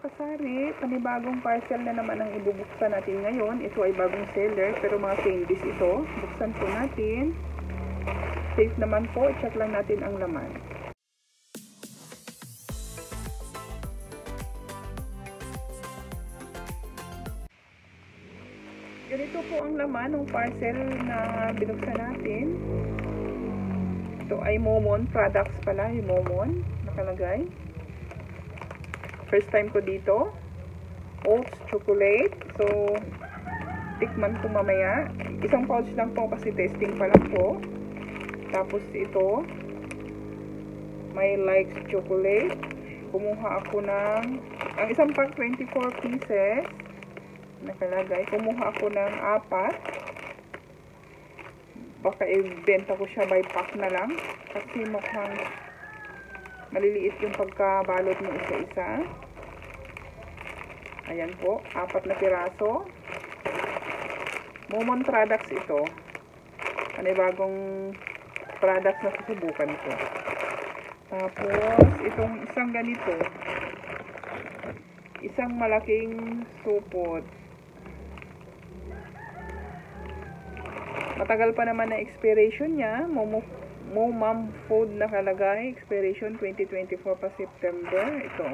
kasari, panibagong parcel na naman ang ibubuksan natin ngayon. Ito ay bagong seller pero mga candies ito. Buksan po natin. Safe naman po. Check lang natin ang laman. Ganito po ang laman ng parcel na binuksan natin. Ito ay Momon products pala. Yung Momon nakalagay. First time ko dito. Oats chocolate. So, tikman ko mamaya. Isang pouch lang po kasi testing pa lang po. Tapos ito, my likes chocolate. Kumuha ako ng, ang isang pack 24 pieces. Nakalagay. Kumuha ako ng 4. Baka ibenta ko siya by pack na lang. Kasi mukhang maliliit yung pagkabalot mo isa-isa. Ayan po, 4 na piraso. Momon products ito. Panibagong products na susubukan ko. Tapos, itong isang ganito. Isang malaking supot. Matagal pa naman na expiration niya. Momam food nakalagay. Expiration 2024 pa September. Ito.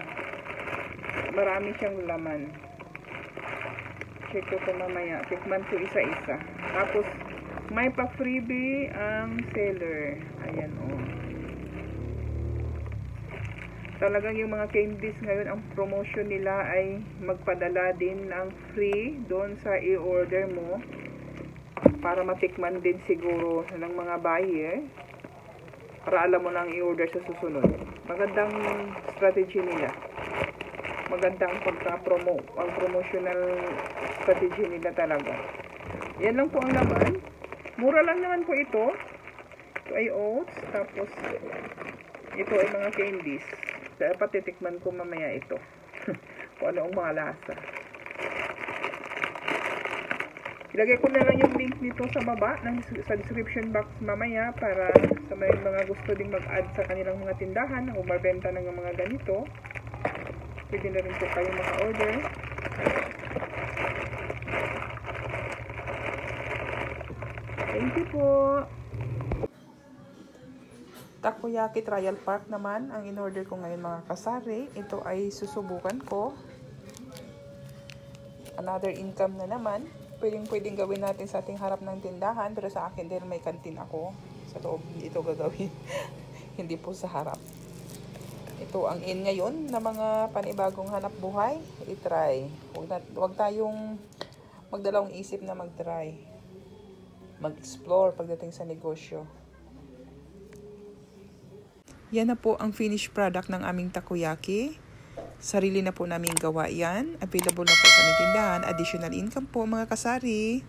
Marami siyang laman. Check ko mamaya. Tikman ko isa-isa. Tapos, may pa-freebie ang seller. Ayan o. Talagang yung mga candies ngayon, ang promotion nila ay magpadala din ng free doon sa i-order mo. Para matikman din siguro ng mga buyer. Para alam mo nang i-order sa susunod. Magandang strategy nila. Magandang pagka-promote. Ang promotional strategy nila talaga. Yan lang po ang laman. Mura lang naman po ito. Ito ay oats. Tapos, ito ay mga candies. Dapat titikman ko mamaya ito. Kung ano ang mga lasa. Ilagay ko na lang yung link nito sa baba, sa description box mamaya para sa mga gusto ding mag-add sa kanilang mga tindahan o mabenta ng mga ganito. Pwede na rin po kayo maka-order. Thank you po. Takoyaki Trial Park naman ang in-order ko ngayon mga kasari. Ito ay susubukan ko. Another income na naman. Pwedeng gawin natin sa ating harap ng tindahan. Pero sa akin din may kantin ako. Sa loob ito gagawin. Hindi po sa harap. Ito ang in ngayon na mga panibagong hanap buhay. I-try. Huwag tayong magdalawang isip na mag-try. Mag-explore pagdating sa negosyo. Yan na po ang finished product ng aming takoyaki. Sarili na po namin gawa yan. Available na po sa aming tindahan. Additional income po mga kasari.